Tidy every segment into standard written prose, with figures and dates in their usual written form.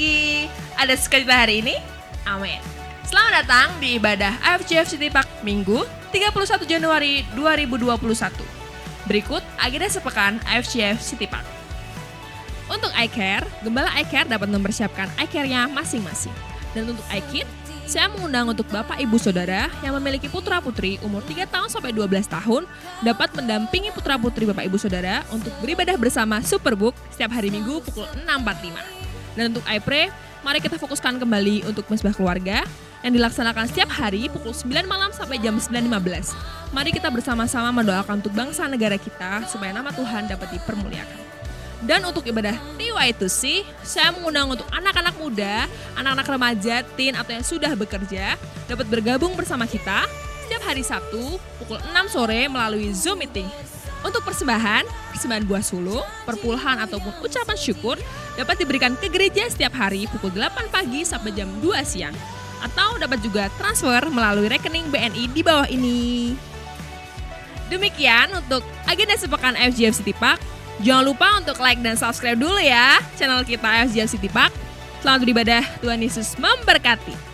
pagi. Ada sukacita hari ini? Amin. Selamat datang di ibadah AFJF City Park Minggu 31 Januari 2021. Berikut agenda sepekan AFJF City Park. Untuk iCare, Gembala iCare dapat mempersiapkan iCare-nya masing-masing. Dan untuk iKid, saya mengundang untuk Bapak Ibu Saudara yang memiliki putra-putri umur 3 tahun sampai 12 tahun dapat mendampingi putra-putri Bapak Ibu Saudara untuk beribadah bersama Superbook setiap hari Minggu pukul 6.45. Dan untuk iPray, mari kita fokuskan kembali untuk mesbah keluarga yang dilaksanakan setiap hari pukul 9 malam sampai jam 9.15. Mari kita bersama-sama mendoakan untuk bangsa negara kita supaya nama Tuhan dapat dipermuliakan. Dan untuk ibadah TY2C, saya mengundang untuk anak-anak muda, anak-anak remaja, teen atau yang sudah bekerja dapat bergabung bersama kita setiap hari Sabtu pukul 6 sore melalui Zoom meeting. Untuk persembahan buah sulung, perpuluhan ataupun ucapan syukur dapat diberikan ke gereja setiap hari pukul 8 pagi sampai jam 2 siang. Atau dapat juga transfer melalui rekening BNI di bawah ini. Demikian untuk agenda sepekan AFJF City Park. Jangan lupa untuk like dan subscribe dulu ya channel kita AFJF City Park. Selamat beribadah, Tuhan Yesus memberkati.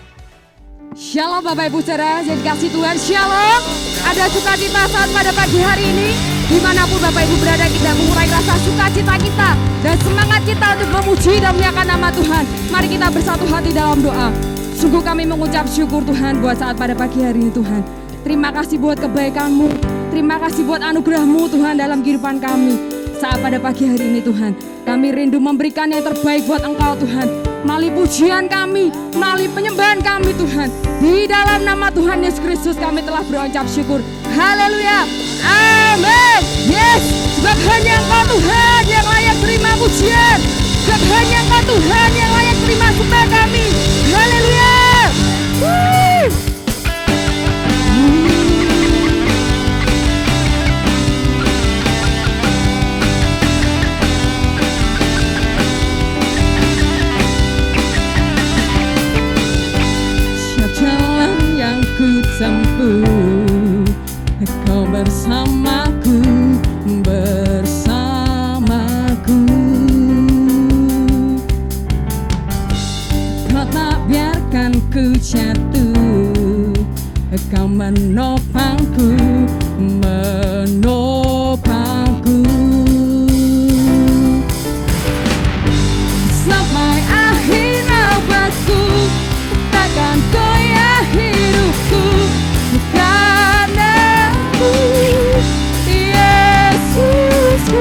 Shalom Bapak Ibu Saudara, jadi kasih Tuhan Shalom. Ada sukacita saat pada pagi hari ini. Dimanapun Bapak Ibu berada, kita mengurai rasa sukacita kita dan semangat kita untuk memuji dan memuliakan nama Tuhan. Mari kita bersatu hati dalam doa. Sungguh kami mengucap syukur Tuhan buat saat pada pagi hari ini Tuhan. Terima kasih buat kebaikan-Mu. Terima kasih buat anugerah-Mu Tuhan dalam kehidupan kami. Saat pada pagi hari ini Tuhan, kami rindu memberikan yang terbaik buat Engkau Tuhan. Melalui pujian kami, melalui penyembahan kami Tuhan. Di dalam nama Tuhan Yesus Kristus kami telah berucap syukur. Haleluya. Amin. Yes. Sebab hanya Engkau Tuhan yang layak terima pujian. Sebab hanya Engkau Tuhan yang layak terima sembah kami. Haleluya. Tempuh, Engkau bersamaku, bersamaku. Kau tak biarkan ku jatuh, Engkau menopangku, menopangku. Sampai akhir nafasku, takkan goyah hidupku. Karena-Mu, Yesusku,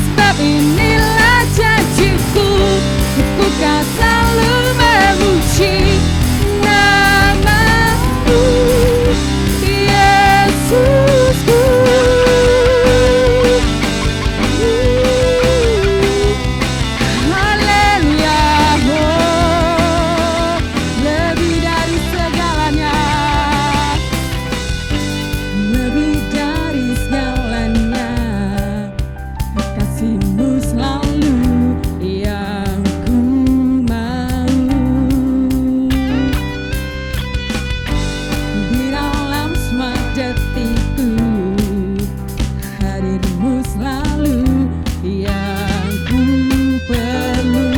sebab inilah janjiku, ku kan selalu memuji nama-Mu, Yesusku. Haleluya, oh, lebih dari segalanya. Lebih dari segalanya, kasih-Mu selalu yang ku mau. Di dalam semua detikku, hadir-Mu selalu yang ku perlu.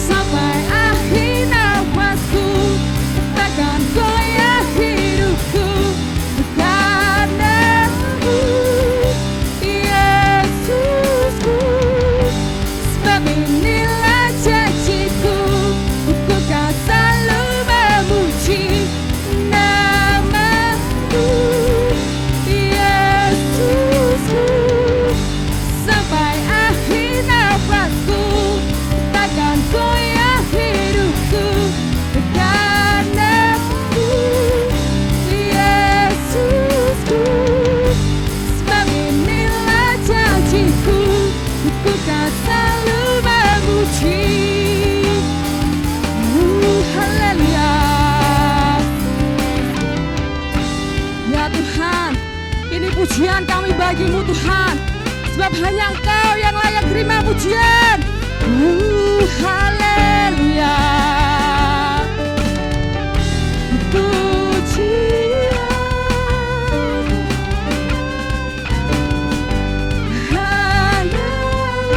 Sampai akhir nafasku, takkan goyah hidupku. Karena-Mu, Yesusku, sebab inilah janjiku, ku kan selalu memuji nama-Mu, Yesusku. Sampai akhir nafasku, takkan goyah hidupku. Karena-Mu, Yesusku, sebab inilah janjiku, ku kan selalu memuji. Haleluya. Ya Tuhan, ini pujian kami bagi-Mu Tuhan, sebab hanya Engkau yang layak terima pujian. Haleluya. Pujian. Haleluya.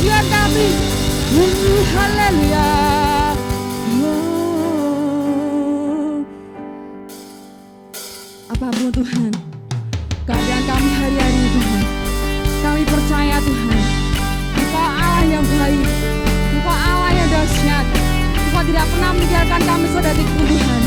Tuhan kami. Haleluya. Apapun Tuhan keadaan kami hari-hari ini Tuhan, kami percaya Tuhan, Engkau Allah yang baik, Engkau Allah yang dahsyat, Engkau tidak pernah meninggalkan kami sedetik pun Tuhan.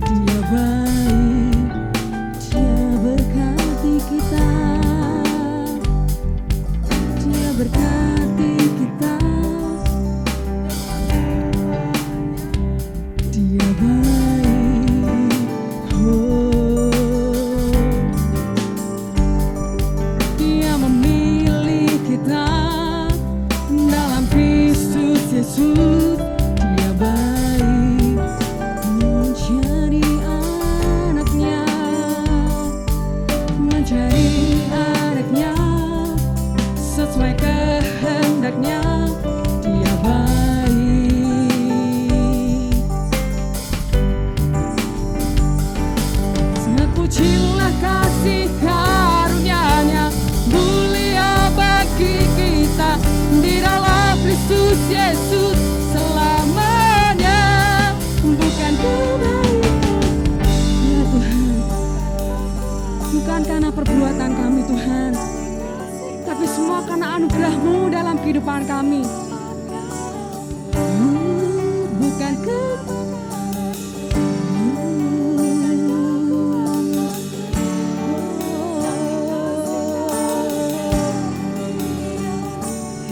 Dia baik, Dia berkati kita, Dia berkati kita, Dia baik, Dia memilih kita dalam Kristus Yesus. Dia baik sesuai kehendaknya. Dia baik. Terpujilah kasih karunia-Nya, mulia bagi kita di dalam Kristus Yesus selamanya. Bukan kebaikan ya Tuhan, bukan karena perbuatan kami Tuhan, tapi semua karena anugerah-Mu dalam kehidupan kami. Bukan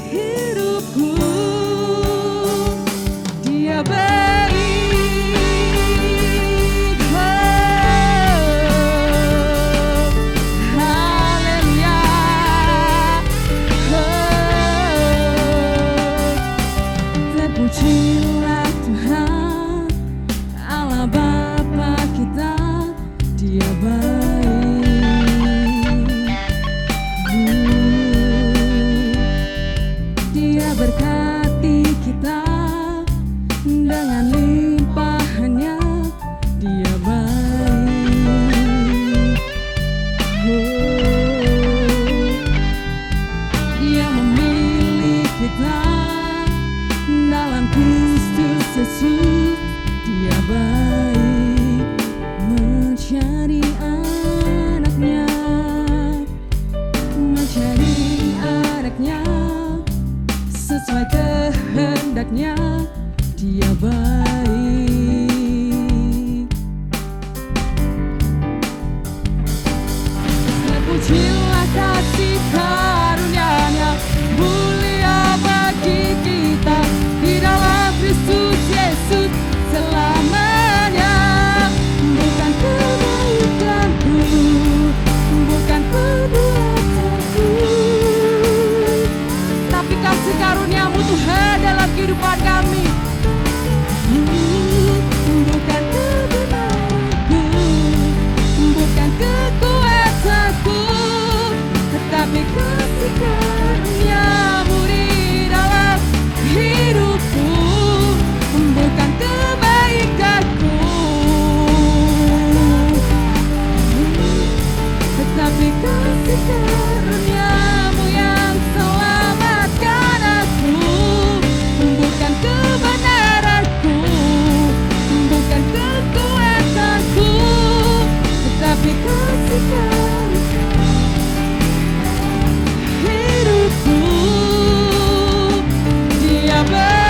hidupku, Dia baik. Terpujilah Tuhan, Allah Bapa kita, Dia baik. Dia berkati kita dengan limpahannya. Dia baik. Dia memilih kita dalam Kristus Yesus. Dia baik, mencari anaknya, mencari anaknya sesuai kehendaknya. Dia baik. Terpujilah kasih karunia-Nya, mulia bagi kita di dalam Kristus Yesus selamanya. Bukan kebaikanku, bukan perbuatanku, tapi kasih karunia-Mu Tuhan dalam kehidupan kami. Bukan kebenaranku, bukan kekuatanku, tetapi kasih karunia-Mu di dalam hidupku. Bukan kebaikanku, tetapi kasih karunia-Mu yang selamatkan aku. Bukan kebenaranku, bukan kekuatanku, tetapi kasih karunia hidupku. Dia baik.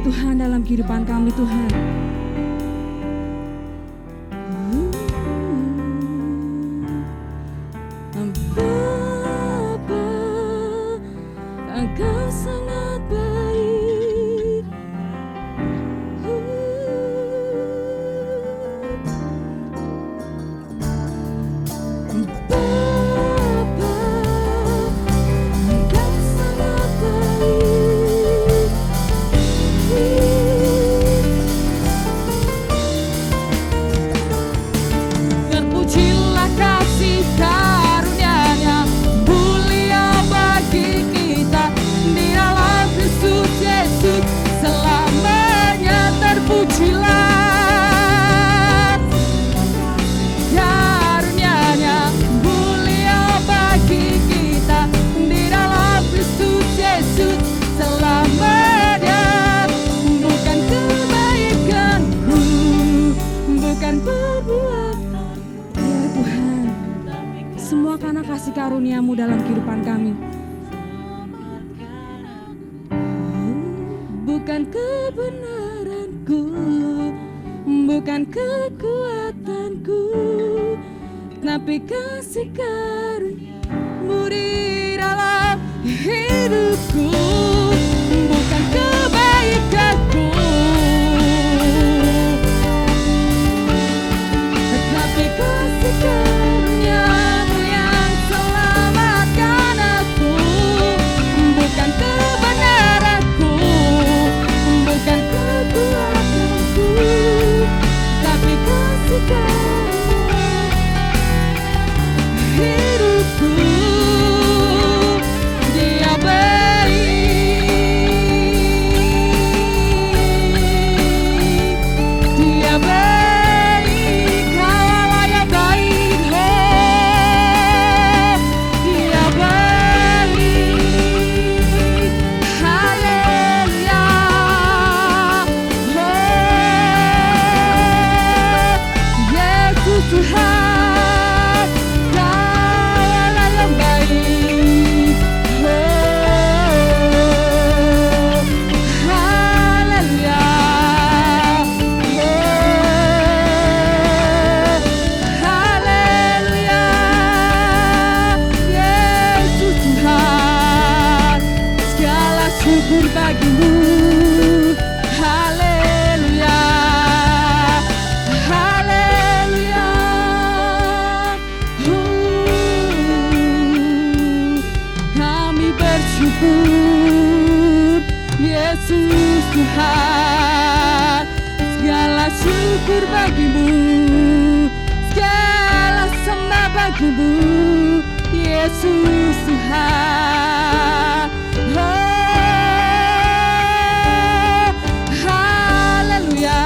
Tuhan dalam kehidupan kami Tuhan. karunia-Mu dalam kehidupan kami. Bukan kebenaranku, bukan kekuatanku, tapi kasih karunia-Mu di dalam hidupku. Bukan kebaikanku, tapi kasih karunia-Mu yang selamatkan aku. Bukan kebenaranku, bukan kekuatanku, tapi kasih karunia hidupku. Dia baik, Dia baik, Kaulah yang baik, oh, Dia baik, haleluya, oh, Yesus Tuhan, Kaulah yang baik, oh, haleluya, haleluya, Yesus Tuhan, segala syukur bagi-Mu, haleluya, haleluya, kami bersyukur, Yesus Tuhan, segala syukur bagi-Mu, segala sembah bagi-Mu, Yesus Tuhan, oh, haleluya,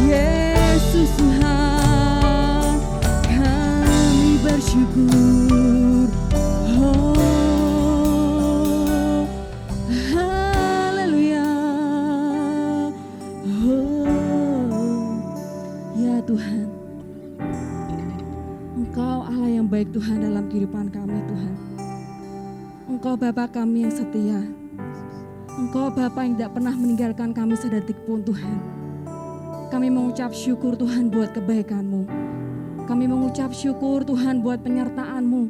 Yesus Tuhan, kami bersyukur, oh, haleluya, oh, ya Tuhan, Engkau Allah yang baik Tuhan dalam kehidupan kami Tuhan. Engkau Bapa kami yang setia. Engkau Bapa yang tidak pernah meninggalkan kami sedetik pun Tuhan. Kami mengucap syukur Tuhan buat kebaikan-Mu. Kami mengucap syukur Tuhan buat penyertaan-Mu.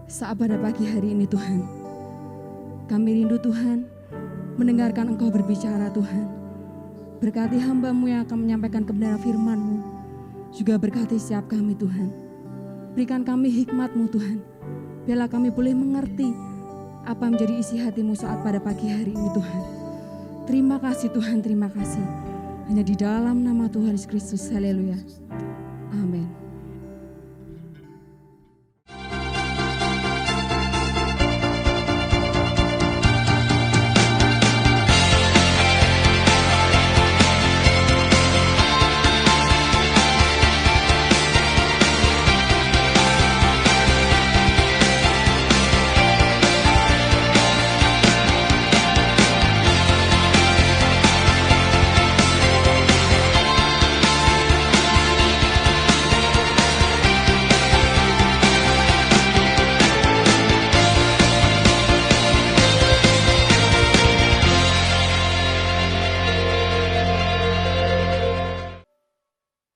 Saat pada pagi hari ini Tuhan, kami rindu Tuhan mendengarkan Engkau berbicara Tuhan. Berkati hamba-Mu yang akan menyampaikan kebenaran firman-Mu. Juga berkati setiap kami Tuhan. Berikan kami hikmat-Mu Tuhan. Biarlah kami boleh mengerti apa menjadi isi hati-Mu saat pada pagi hari ini Tuhan. Terima kasih Tuhan, terima kasih. Hanya di dalam nama Tuhan Yesus Kristus, haleluya. Amin.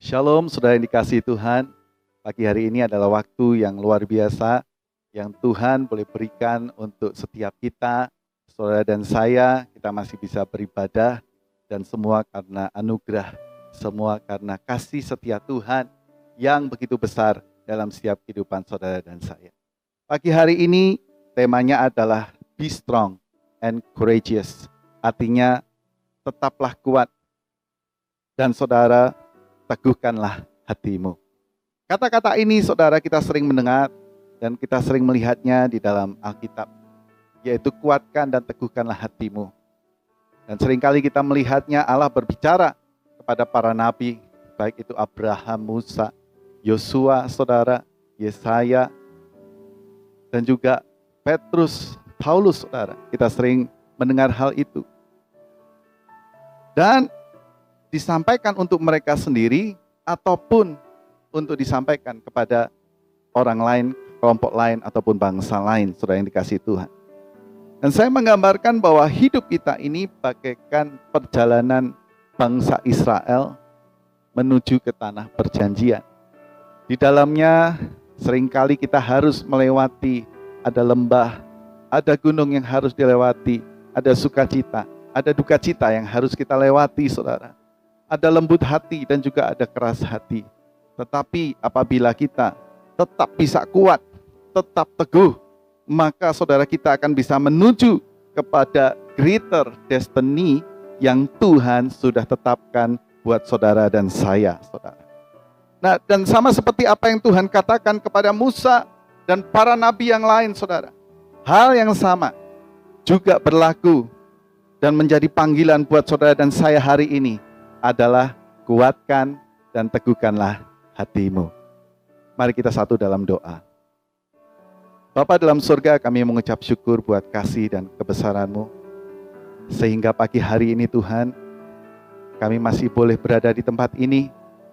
Shalom, saudara yang dikasihi Tuhan. Pagi hari ini adalah waktu yang luar biasa yang Tuhan boleh berikan untuk setiap kita, saudara dan saya. Kita masih bisa beribadah dan semua karena anugerah, semua karena kasih setia Tuhan yang begitu besar dalam setiap kehidupan saudara dan saya. Pagi hari ini temanya adalah Be Strong and Courageous. Artinya tetaplah kuat dan saudara teguhkanlah hatimu. Kata-kata ini saudara kita sering mendengar dan kita sering melihatnya di dalam Alkitab, yaitu kuatkan dan teguhkanlah hatimu. Dan seringkali kita melihatnya Allah berbicara kepada para nabi, baik itu Abraham, Musa, Yosua, saudara, Yesaya, dan juga Petrus, Paulus, saudara. Kita sering mendengar hal itu. Dan disampaikan untuk mereka sendiri ataupun untuk disampaikan kepada orang lain, kelompok lain, ataupun bangsa lain, saudara yang dikasihi Tuhan. Dan saya menggambarkan bahwa hidup kita ini bagaikan perjalanan bangsa Israel menuju ke tanah perjanjian. Di dalamnya seringkali kita harus melewati, ada lembah, ada gunung yang harus dilewati, ada sukacita, ada duka cita yang harus kita lewati, saudara. Ada lembut hati dan juga ada keras hati. Tetapi apabila kita tetap bisa kuat, tetap teguh, maka saudara kita akan bisa menuju kepada greater destiny yang Tuhan sudah tetapkan buat saudara dan saya, saudara. Nah, dan sama seperti apa yang Tuhan katakan kepada Musa dan para nabi yang lain, saudara. Hal yang sama juga berlaku dan menjadi panggilan buat saudara dan saya hari ini adalah kuatkan dan teguhkanlah hatimu. Mari kita satu dalam doa. Bapa dalam surga, kami mengucap syukur buat kasih dan kebesaran-Mu. Sehingga pagi hari ini Tuhan, kami masih boleh berada di tempat ini,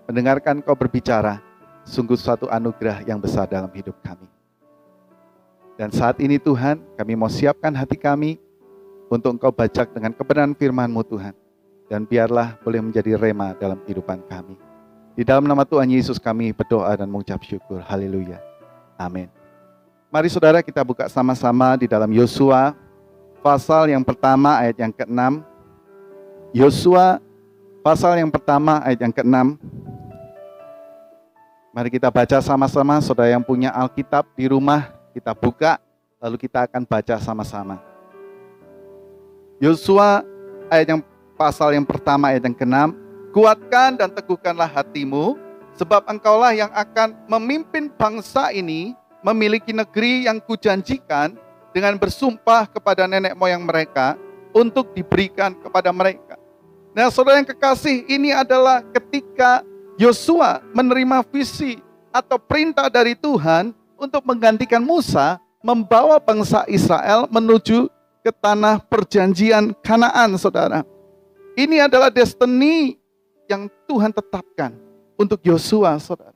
mendengarkan Kau berbicara, sungguh suatu anugerah yang besar dalam hidup kami. Dan saat ini Tuhan, kami mau siapkan hati kami untuk Engkau bajak dengan kebenaran firman-Mu Tuhan. Dan biarlah boleh menjadi rema dalam kehidupan kami. Di dalam nama Tuhan Yesus kami berdoa dan mengucap syukur. Haleluya. Amin. Mari saudara kita buka sama-sama di dalam Yosua pasal yang pertama ayat yang ke-6. Yosua pasal yang pertama ayat yang ke-6. Mari kita baca sama-sama. Saudara yang punya Alkitab di rumah, kita buka, lalu kita akan baca sama-sama. Yosua pasal yang pertama ayat yang ke-6. Kuatkan dan teguhkanlah hatimu, sebab engkaulah yang akan memimpin bangsa ini memiliki negeri yang kujanjikan dengan bersumpah kepada nenek moyang mereka untuk diberikan kepada mereka. Nah, saudara yang kekasih, ini adalah ketika Yosua menerima visi atau perintah dari Tuhan untuk menggantikan Musa membawa bangsa Israel menuju ke tanah perjanjian Kanaan, saudara. Ini adalah destiny yang Tuhan tetapkan untuk Yosua, saudara.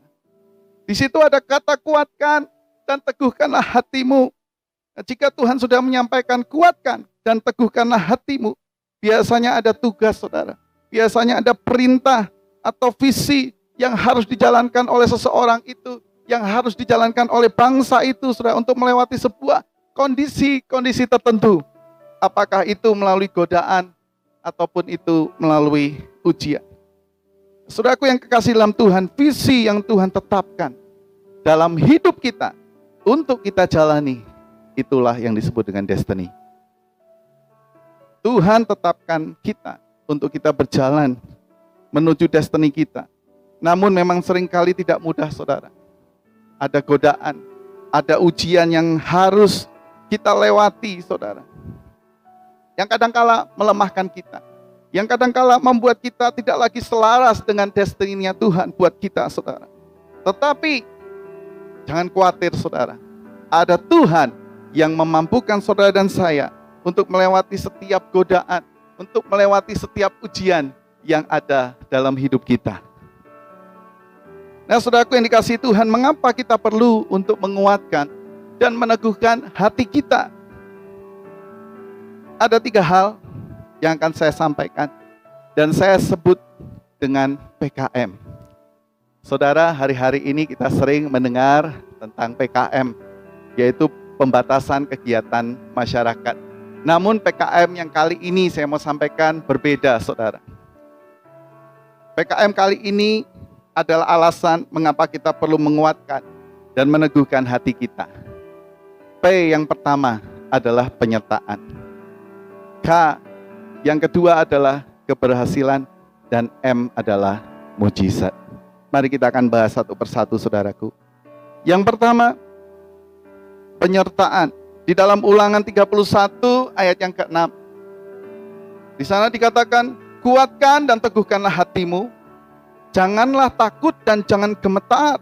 Di situ ada kata kuatkan dan teguhkanlah hatimu. Nah, jika Tuhan sudah menyampaikan kuatkan dan teguhkanlah hatimu, biasanya ada tugas, saudara. Biasanya ada perintah atau visi yang harus dijalankan oleh seseorang itu, yang harus dijalankan oleh bangsa itu, saudara, untuk melewati sebuah kondisi tertentu. Apakah itu melalui godaan ataupun itu melalui ujian. Saudaraku yang kekasih dalam Tuhan, visi yang Tuhan tetapkan dalam hidup kita untuk kita jalani, itulah yang disebut dengan destiny. Tuhan tetapkan kita untuk kita berjalan menuju destiny kita. Namun memang seringkali tidak mudah, saudara. Ada godaan, ada ujian yang harus kita lewati, saudara. Yang kadangkala melemahkan kita, yang kadangkala membuat kita tidak lagi selaras dengan destiny-nya Tuhan buat kita, saudara. Tetapi jangan khawatir, saudara. Ada Tuhan yang memampukan saudara dan saya untuk melewati setiap godaan, untuk melewati setiap ujian yang ada dalam hidup kita. Nah, saudaraku yang dikasihi Tuhan, mengapa kita perlu untuk menguatkan dan meneguhkan hati kita? Ada 3 hal yang akan saya sampaikan dan saya sebut dengan PKM. Saudara, hari-hari ini kita sering mendengar tentang PKM, yaitu pembatasan kegiatan masyarakat. Namun PKM yang kali ini saya mau sampaikan berbeda, saudara. PKM kali ini adalah alasan mengapa kita perlu menguatkan dan meneguhkan hati kita. P yang pertama adalah penyertaan. K yang kedua adalah keberhasilan, dan M adalah mujizat. Mari kita akan bahas satu persatu, saudaraku. Yang pertama, penyertaan. Di dalam Ulangan 31 ayat yang ke-6. Di sana dikatakan, kuatkan dan teguhkanlah hatimu, janganlah takut dan jangan gemetar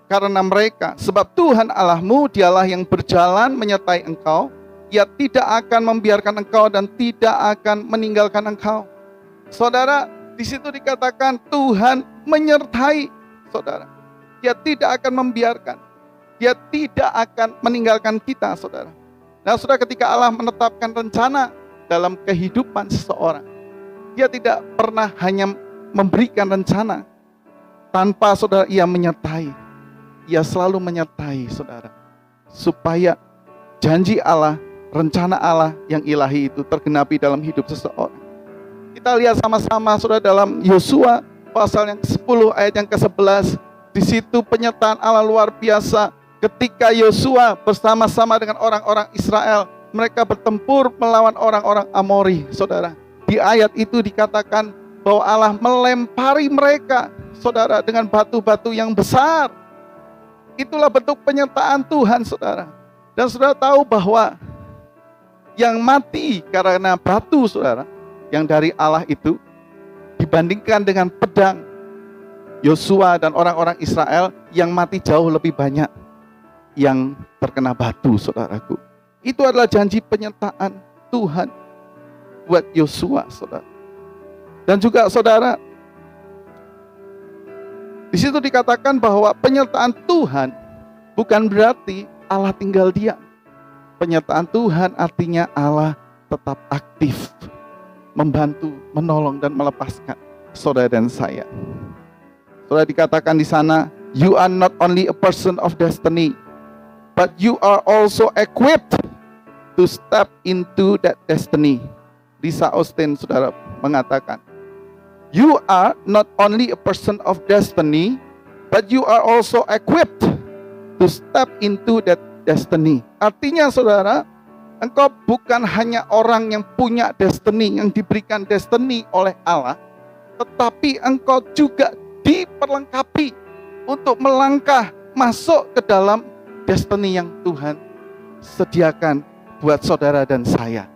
karena mereka, sebab Tuhan Allahmu dialah yang berjalan menyertai engkau. Ia tidak akan membiarkan engkau dan tidak akan meninggalkan engkau. Saudara, di situ dikatakan Tuhan menyertai saudara. Dia tidak akan membiarkan. Dia tidak akan meninggalkan kita, saudara. Nah, saudara, ketika Allah menetapkan rencana dalam kehidupan seseorang, Dia tidak pernah hanya memberikan rencana tanpa saudara Ia menyertai. Ia selalu menyertai saudara, supaya janji Allah, rencana Allah yang ilahi itu tergenapi dalam hidup seseorang. Kita lihat sama-sama saudara dalam Yosua pasal yang ke-10 ayat yang ke-11. Di situ penyertaan Allah luar biasa ketika Yosua bersama-sama dengan orang-orang Israel, mereka bertempur melawan orang-orang Amori, saudara. Di ayat itu dikatakan bahwa Allah melempari mereka, saudara, dengan batu-batu yang besar. Itulah bentuk penyertaan Tuhan, saudara. Dan saudara tahu bahwa yang mati karena batu, saudara, yang dari Allah itu, dibandingkan dengan pedang Yosua dan orang-orang Israel, yang mati jauh lebih banyak yang terkena batu, saudaraku. Itu adalah janji penyertaan Tuhan buat Yosua, saudara. Dan juga saudara, di situ dikatakan bahwa penyertaan Tuhan bukan berarti Allah tinggal diam. Penyertaan Tuhan artinya Allah tetap aktif, membantu, menolong dan melepaskan saudara dan saya. Saudara, dikatakan di sana, you are not only a person of destiny, but you are also equipped to step into that destiny. Lisa Austin, saudara, mengatakan, you are not only a person of destiny, but you are also equipped to step into that destiny. Artinya saudara, engkau bukan hanya orang yang punya destiny, yang diberikan destiny oleh Allah, tetapi engkau juga diperlengkapi untuk melangkah masuk ke dalam destiny yang Tuhan sediakan buat saudara dan saya.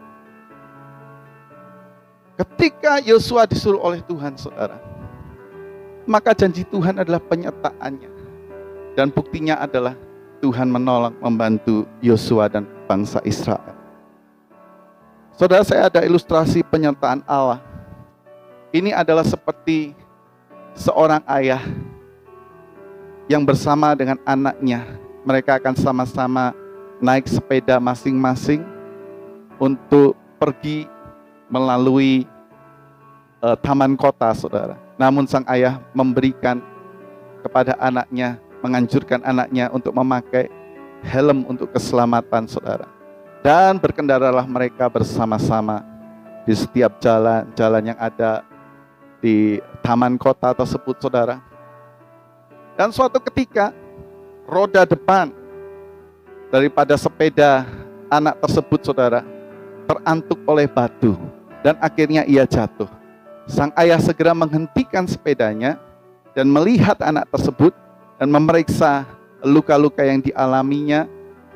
Ketika Yosua disuruh oleh Tuhan, saudara, maka janji Tuhan adalah penyertaannya. Dan buktinya adalah Tuhan menolong, membantu Yosua dan bangsa Israel. Saudara, saya ada ilustrasi penyertaan Allah. Ini adalah seperti seorang ayah yang bersama dengan anaknya. Mereka akan sama-sama naik sepeda masing-masing untuk pergi melalui taman kota, saudara. Namun sang ayah memberikan kepada anaknya, menganjurkan anaknya untuk memakai helm untuk keselamatan, saudara. Dan berkendaralah mereka bersama-sama di setiap jalan yang ada di taman kota tersebut, saudara. Dan suatu ketika roda depan daripada sepeda anak tersebut, saudara, terantuk oleh batu dan akhirnya ia jatuh. Sang ayah segera menghentikan sepedanya dan melihat anak tersebut dan memeriksa luka-luka yang dialaminya,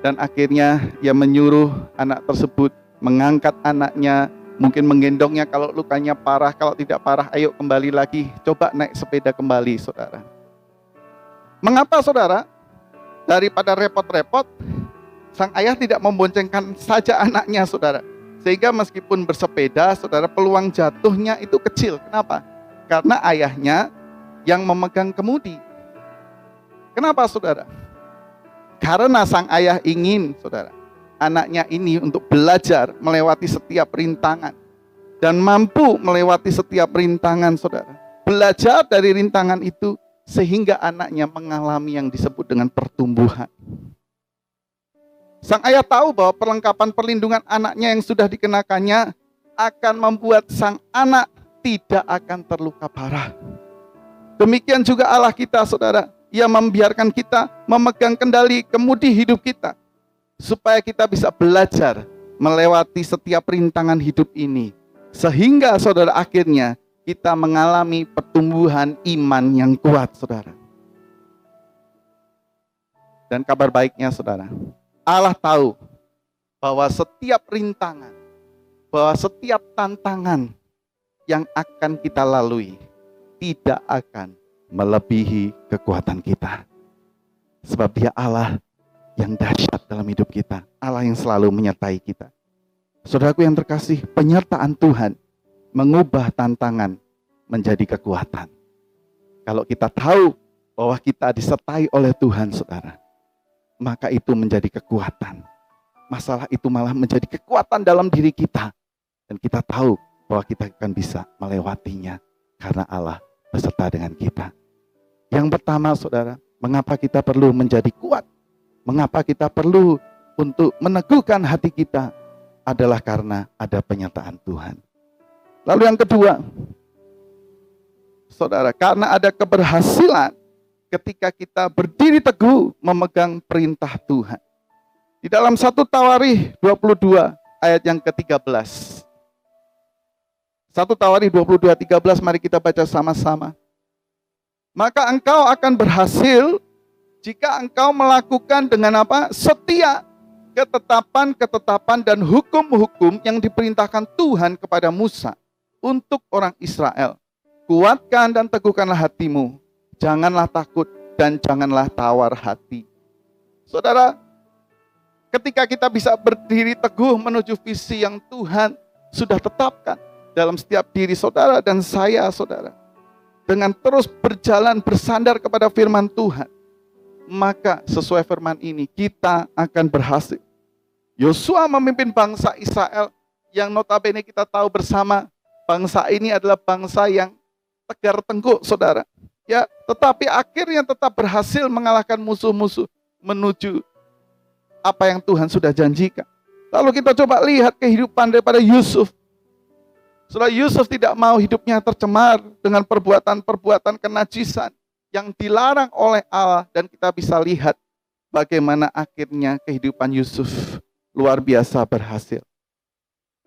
dan akhirnya ia menyuruh anak tersebut mengangkat anaknya, mungkin menggendongnya kalau lukanya parah, kalau tidak parah ayo kembali lagi, coba naik sepeda kembali, saudara. Mengapa, saudara? Daripada repot-repot, sang ayah tidak memboncengkan saja anaknya, saudara. Sehingga meskipun bersepeda, saudara, peluang jatuhnya itu kecil. Kenapa? Karena ayahnya yang memegang kemudi. Kenapa, saudara? Karena sang ayah ingin, saudara, anaknya ini untuk belajar melewati setiap rintangan. Dan mampu melewati setiap rintangan, saudara. Belajar dari rintangan itu sehingga anaknya mengalami yang disebut dengan pertumbuhan. Sang ayah tahu bahwa perlengkapan perlindungan anaknya yang sudah dikenakannya akan membuat sang anak tidak akan terluka parah. Demikian juga Allah kita, saudara. Ia membiarkan kita memegang kendali kemudi hidup kita, supaya kita bisa belajar melewati setiap rintangan hidup ini. Sehingga, saudara, akhirnya kita mengalami pertumbuhan iman yang kuat, saudara. Dan kabar baiknya, saudara, Allah tahu bahwa setiap rintangan, bahwa setiap tantangan yang akan kita lalui tidak akan melebihi kekuatan kita. Sebab Dia Allah yang dahsyat dalam hidup kita, Allah yang selalu menyertai kita. Saudaraku yang terkasih, penyertaan Tuhan mengubah tantangan menjadi kekuatan. Kalau kita tahu bahwa kita disertai oleh Tuhan, saudara, maka itu menjadi kekuatan. Masalah itu malah menjadi kekuatan dalam diri kita. Dan kita tahu bahwa kita akan bisa melewatinya karena Allah beserta dengan kita. Yang pertama, saudara, mengapa kita perlu menjadi kuat? Mengapa kita perlu untuk meneguhkan hati kita? Adalah karena ada penyertaan Tuhan. Lalu yang kedua, saudara, karena ada keberhasilan ketika kita berdiri teguh memegang perintah Tuhan. Di dalam 1 Tawarikh 22 ayat yang ke-13. 1 Tawarikh 22:13, mari kita baca sama-sama. Maka engkau akan berhasil jika engkau melakukan dengan apa? Setia ketetapan-ketetapan dan hukum-hukum yang diperintahkan Tuhan kepada Musa untuk orang Israel. Kuatkan dan teguhkanlah hatimu. Janganlah takut dan janganlah tawar hati. Saudara, ketika kita bisa berdiri teguh menuju visi yang Tuhan sudah tetapkan dalam setiap diri saudara dan saya, saudara, dengan terus berjalan bersandar kepada firman Tuhan, maka sesuai firman ini kita akan berhasil. Yosua memimpin bangsa Israel yang notabene kita tahu bersama, bangsa ini adalah bangsa yang tegar tengkuk, saudara. Ya, tetapi akhirnya tetap berhasil mengalahkan musuh-musuh menuju apa yang Tuhan sudah janjikan. Lalu kita coba lihat kehidupan daripada Yusuf. Saudara, Yusuf tidak mau hidupnya tercemar dengan perbuatan-perbuatan kenajisan yang dilarang oleh Allah, dan kita bisa lihat bagaimana akhirnya kehidupan Yusuf luar biasa berhasil.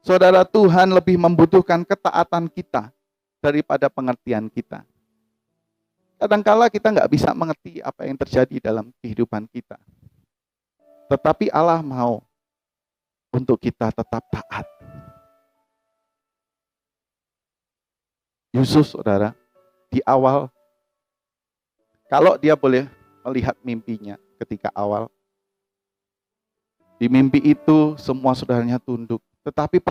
Saudara, Tuhan lebih membutuhkan ketaatan kita daripada pengertian kita. Kadangkala kita nggak bisa mengerti apa yang terjadi dalam kehidupan kita. Tetapi Allah mau untuk kita tetap taat. Yusuf, saudara, di awal, kalau dia boleh melihat mimpinya ketika awal, di mimpi itu semua saudaranya tunduk. Tetapi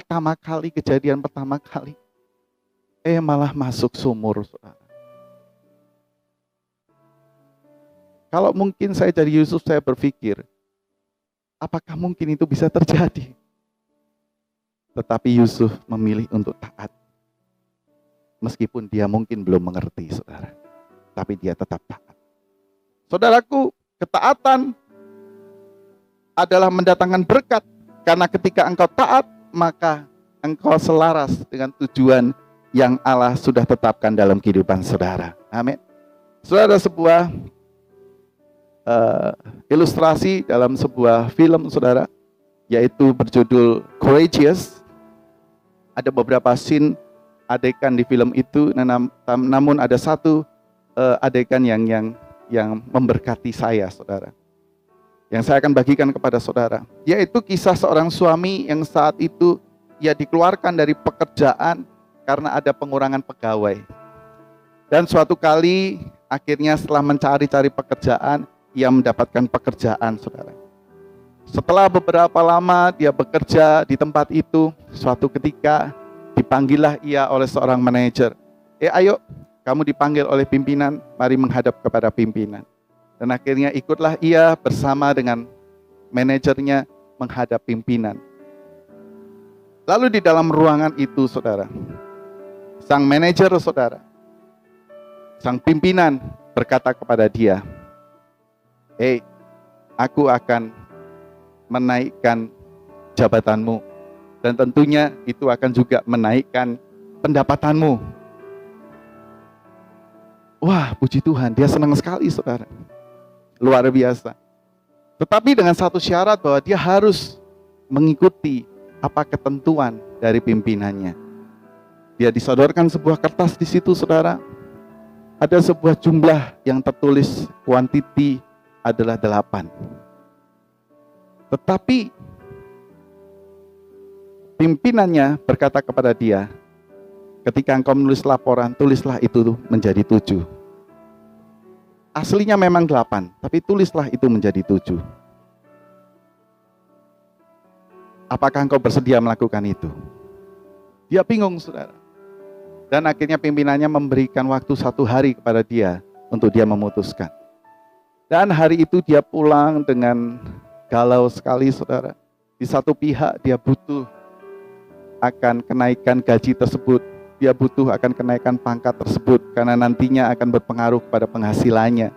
kejadian pertama kali, malah masuk sumur, saudara. Kalau mungkin saya jadi Yusuf, saya berpikir, apakah mungkin itu bisa terjadi? Tetapi Yusuf memilih untuk taat. Meskipun dia mungkin belum mengerti, saudara. Tapi dia tetap taat. Saudaraku, ketaatan adalah mendatangkan berkat. Karena ketika engkau taat, maka engkau selaras dengan tujuan yang Allah sudah tetapkan dalam kehidupan saudara. Amin. Saudara, sebuah ilustrasi dalam sebuah film, saudara, yaitu berjudul Courageous. Ada beberapa scene adegan di film itu, namun ada satu adegan yang memberkati saya, saudara, yang saya akan bagikan kepada saudara, yaitu kisah seorang suami yang saat itu ia dikeluarkan dari pekerjaan karena ada pengurangan pegawai. Dan suatu kali akhirnya setelah mencari-cari pekerjaan, ia mendapatkan pekerjaan, saudara. Setelah beberapa lama dia bekerja di tempat itu, suatu ketika dipanggillah ia oleh seorang manajer. Ayo, kamu dipanggil oleh pimpinan, mari menghadap kepada pimpinan. Dan akhirnya ikutlah ia bersama dengan manajernya menghadap pimpinan. Lalu di dalam ruangan itu, saudara, sang manajer, saudara, sang pimpinan berkata kepada dia, aku akan menaikkan jabatanmu, dan tentunya itu akan juga menaikkan pendapatanmu. Wah, puji Tuhan, dia senang sekali, saudara. Luar biasa. Tetapi dengan satu syarat, bahwa dia harus mengikuti apa ketentuan dari pimpinannya. Dia disodorkan sebuah kertas di situ, saudara. Ada sebuah jumlah yang tertulis kuantiti adalah 8. Tetapi pimpinannya berkata kepada dia, ketika engkau menulis laporan, tulislah itu menjadi 7. Aslinya memang 8, tapi tulislah itu menjadi 7. Apakah engkau bersedia melakukan itu? Dia bingung, saudara. Dan akhirnya pimpinannya memberikan waktu 1 hari kepada dia untuk dia memutuskan. Dan hari itu dia pulang dengan galau sekali, saudara. Di satu pihak dia butuh akan kenaikan gaji tersebut. Dia butuh akan kenaikan pangkat tersebut karena nantinya akan berpengaruh pada penghasilannya.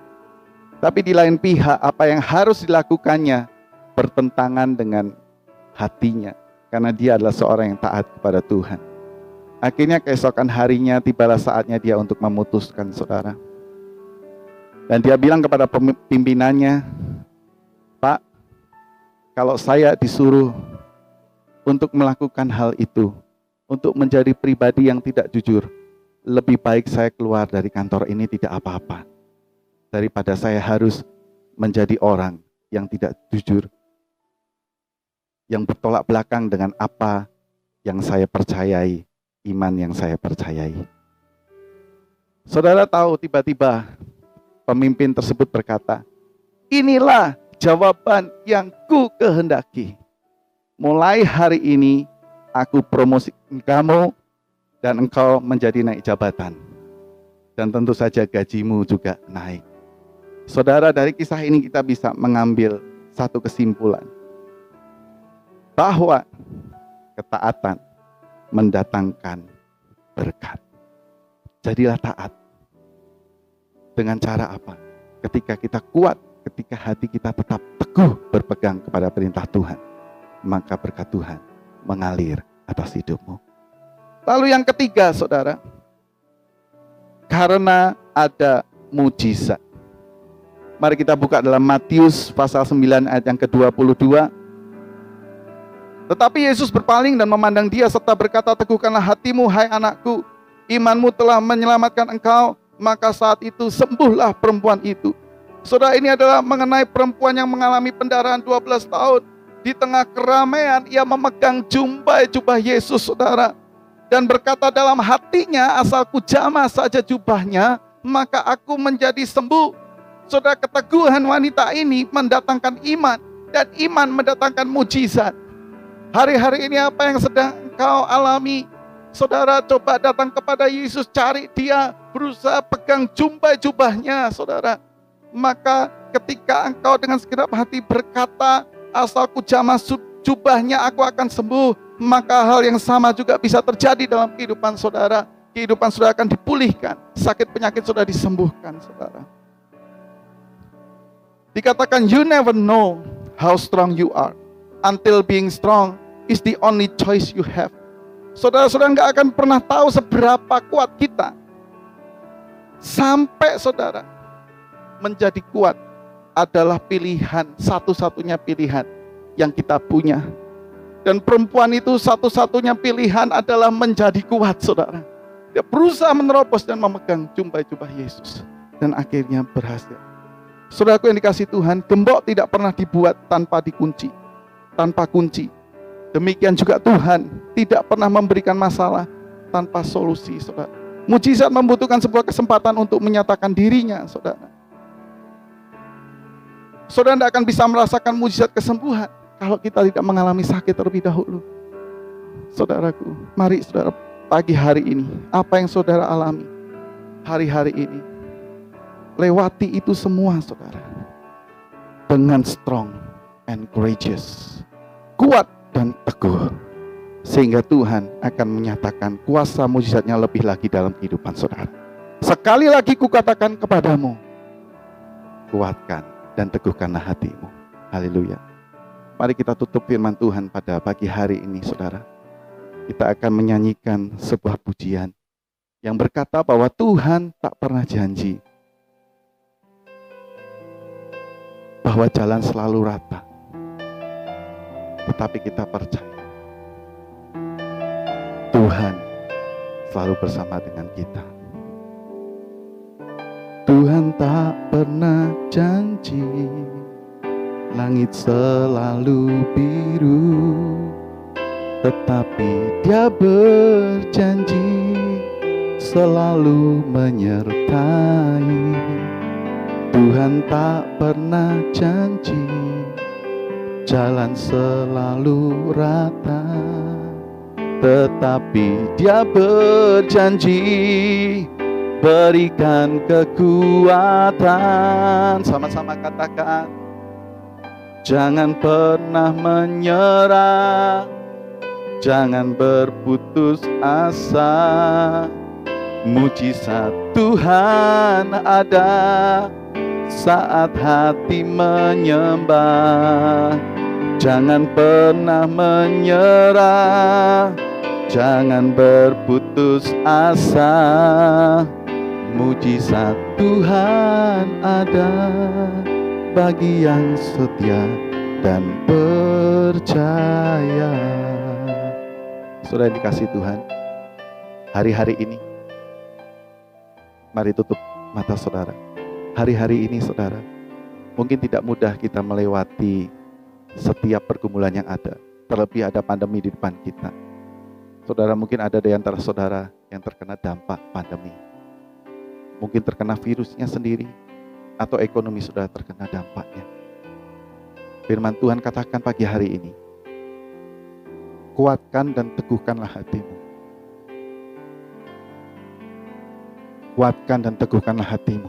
Tapi di lain pihak, apa yang harus dilakukannya bertentangan dengan hatinya. Karena dia adalah seorang yang taat kepada Tuhan. Akhirnya keesokan harinya tibalah saatnya dia untuk memutuskan, saudara. Dan dia bilang kepada pimpinannya, "Pak, kalau saya disuruh untuk melakukan hal itu, untuk menjadi pribadi yang tidak jujur, lebih baik saya keluar dari kantor ini tidak apa-apa, daripada saya harus menjadi orang yang tidak jujur, yang bertolak belakang dengan apa yang saya percayai, iman yang saya percayai." Saudara tahu, tiba-tiba pemimpin tersebut berkata, "Inilah jawaban yang ku kehendaki. Mulai hari ini aku promosikan kamu dan engkau menjadi naik jabatan. Dan tentu saja gajimu juga naik." Saudara, dari kisah ini kita bisa mengambil satu kesimpulan. Bahwa ketaatan mendatangkan berkat. Jadilah taat. Dengan cara apa? Ketika kita kuat, ketika hati kita tetap teguh berpegang kepada perintah Tuhan, maka berkat Tuhan mengalir atas hidupmu. Lalu yang ketiga, saudara, karena ada mujizat. Mari kita buka dalam Matius pasal 9 ayat yang ke-22. Tetapi Yesus berpaling dan memandang dia serta berkata, "Teguhkanlah hatimu, hai anakku, imanmu telah menyelamatkan engkau." Maka saat itu sembuhlah perempuan itu. Saudara, ini adalah mengenai perempuan yang mengalami pendarahan 12 tahun. Di tengah keramaian ia memegang jubah Yesus, saudara. Dan berkata dalam hatinya, "Asal ku jamah saja jubahnya, maka aku menjadi sembuh." Saudara, keteguhan wanita ini mendatangkan iman. Dan iman mendatangkan mujizat. Hari-hari ini apa yang sedang engkau alami? Saudara, coba datang kepada Yesus, cari dia, berusaha pegang jubahnya, saudara. Maka ketika engkau dengan segenap hati berkata, "Asal ku jamah jubahnya, aku akan sembuh," maka hal yang sama juga bisa terjadi dalam kehidupan saudara. Kehidupan saudara akan dipulihkan, sakit penyakit saudara disembuhkan, saudara. Dikatakan, "You never know how strong you are until being strong is the only choice you have." Saudara-saudara nggak akan pernah tahu seberapa kuat kita sampai saudara menjadi kuat adalah pilihan, satu-satunya pilihan yang kita punya. Dan perempuan itu satu-satunya pilihan adalah menjadi kuat, saudara. Dia berusaha menerobos dan memegang jubah Yesus. Dan akhirnya berhasil. Saudaraku yang dikasihi Tuhan, gembok tidak pernah dibuat tanpa dikunci, tanpa kunci. Demikian juga Tuhan tidak pernah memberikan masalah tanpa solusi, saudara. Mujizat membutuhkan sebuah kesempatan untuk menyatakan dirinya, saudara. Saudara tidak akan bisa merasakan mujizat kesembuhan kalau kita tidak mengalami sakit terlebih dahulu. Saudaraku, mari saudara, pagi hari ini, apa yang saudara alami hari-hari ini, lewati itu semua, saudara, dengan strong and courageous, kuat dan teguh, sehingga Tuhan akan menyatakan kuasa mujizatnya lebih lagi dalam kehidupan saudara. Sekali lagi kukatakan kepadamu, kuatkan dan teguhkanlah hatimu. Haleluya. Mari kita tutup firman Tuhan pada pagi hari ini, saudara. Kita akan menyanyikan sebuah pujian yang berkata bahwa Tuhan tak pernah janji bahwa jalan selalu rata. Tetapi kita percaya Tuhan selalu bersama dengan kita. Tuhan tak pernah janji langit selalu biru, tetapi Dia berjanji selalu menyertai. Tuhan tak pernah janji jalan selalu rata, tetapi Dia berjanji berikan kekuatan. Sama-sama katakan, jangan pernah menyerah, jangan berputus asa. Mujizat Tuhan ada saat hati menyembah. Jangan pernah menyerah, jangan berputus asa. Mujizat Tuhan ada bagi yang setia dan percaya. Saudara yang dikasihi Tuhan, hari-hari ini, mari tutup mata saudara. Hari-hari ini saudara, mungkin tidak mudah kita melewati setiap pergumulan yang ada. Terlebih ada pandemi di depan kita. Saudara, mungkin ada di antara saudara yang terkena dampak pandemi. Mungkin terkena virusnya sendiri, atau ekonomi saudara terkena dampaknya. Firman Tuhan katakan pagi hari ini, kuatkan dan teguhkanlah hatimu. Kuatkan dan teguhkanlah hatimu.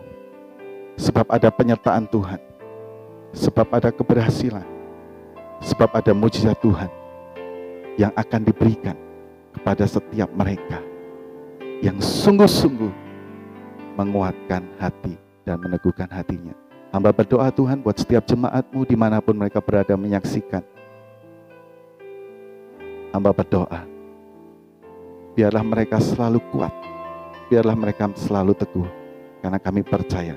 Sebab ada penyertaan Tuhan. Sebab ada keberhasilan. Sebab ada mujizat Tuhan yang akan diberikan kepada setiap mereka yang sungguh-sungguh menguatkan hati dan meneguhkan hatinya. Hamba berdoa Tuhan buat setiap jemaatmu dimanapun mereka berada menyaksikan. Hamba berdoa, biarlah mereka selalu kuat, biarlah mereka selalu teguh, karena kami percaya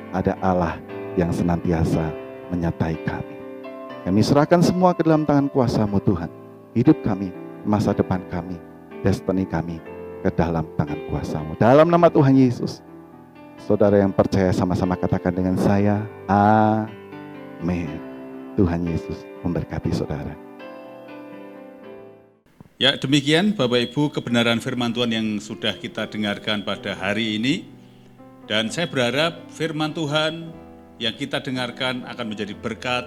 ada Allah yang senantiasa menyertai kami. Kami serahkan semua ke dalam tangan kuasa-Mu Tuhan. Hidup kami, masa depan kami, destiny kami ke dalam tangan kuasa-Mu. Dalam nama Tuhan Yesus, saudara yang percaya sama-sama katakan dengan saya, amin. Tuhan Yesus memberkati saudara. Ya, demikian Bapak Ibu kebenaran firman Tuhan yang sudah kita dengarkan pada hari ini. Dan saya berharap firman Tuhan yang kita dengarkan akan menjadi berkat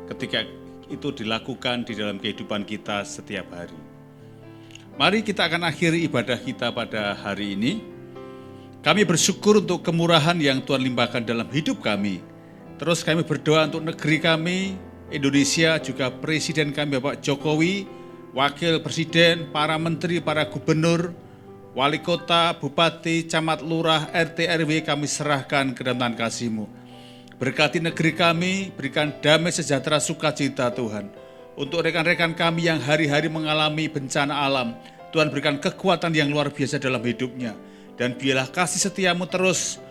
ketika itu dilakukan di dalam kehidupan kita setiap hari. Mari kita akan akhiri ibadah kita pada hari ini. Kami bersyukur untuk kemurahan yang Tuhan limpahkan dalam hidup kami. Terus kami berdoa untuk negeri kami, Indonesia, juga Presiden kami Bapak Jokowi, Wakil Presiden, para menteri, para gubernur, wali kota, bupati, camat, lurah, RT, RW kami serahkan ke dalam tangan kasih-Mu. Berkati negeri kami, berikan damai sejahtera sukacita Tuhan. Untuk rekan-rekan kami yang hari-hari mengalami bencana alam, Tuhan berikan kekuatan yang luar biasa dalam hidupnya. Dan biarlah kasih setia-Mu terus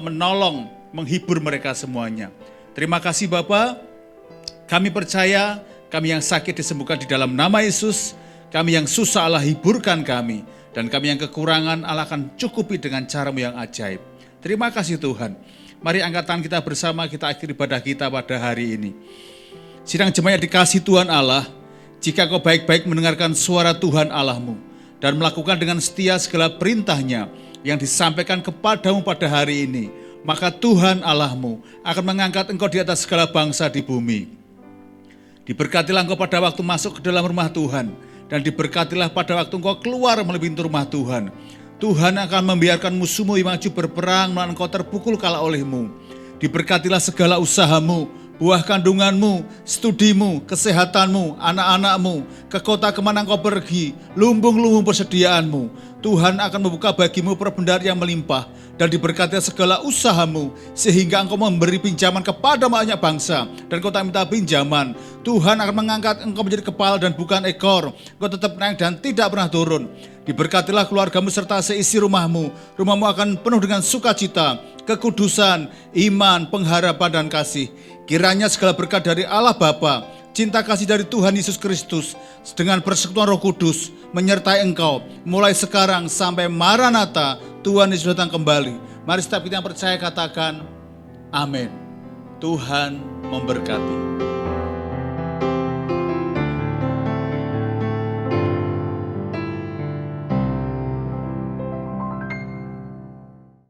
menolong, menghibur mereka semuanya. Terima kasih Bapa. Kami percaya, kami yang sakit disembuhkan di dalam nama Yesus. Kami yang susah Allah hiburkan kami. Dan kami yang kekurangan Allah akan cukupi dengan cara-Mu yang ajaib. Terima kasih Tuhan. Mari angkat tangan kita bersama, kita akhiri ibadah kita pada hari ini. Sidang jemaat dikasih Tuhan Allah, jika kau baik-baik mendengarkan suara Tuhan Allah-Mu dan melakukan dengan setia segala perintah-Nya yang disampaikan kepadamu pada hari ini, maka Tuhan Allah-Mu akan mengangkat engkau di atas segala bangsa di bumi. Diberkatilah engkau pada waktu masuk ke dalam rumah Tuhan, dan diberkatilah pada waktu engkau keluar melalui pintu rumah Tuhan. Tuhan akan membiarkan musuhmu yang maju berperang melawan engkau terpukul kalah olehmu. Diberkatilah segala usahamu, buah kandunganmu, studimu, kesehatanmu, anak-anakmu, ke kota kemana engkau pergi, lumbung-lumbung persediaanmu. Tuhan akan membuka bagimu perbendaharaan yang melimpah, dan diberkatilah segala usahamu, sehingga engkau memberi pinjaman kepada banyak bangsa, dan kau tak minta pinjaman. Tuhan akan mengangkat engkau menjadi kepala dan bukan ekor. Engkau tetap naik dan tidak pernah turun. Diberkatilah keluargamu serta seisi rumahmu. Rumahmu akan penuh dengan sukacita, kekudusan, iman, pengharapan, dan kasih. Kiranya segala berkat dari Allah Bapa, cinta kasih dari Tuhan Yesus Kristus, dengan persekutuan Roh Kudus, menyertai engkau, mulai sekarang sampai Maranatha, Tuhan Yesus datang kembali. Mari setiap kita yang percaya katakan, amin. Tuhan memberkati.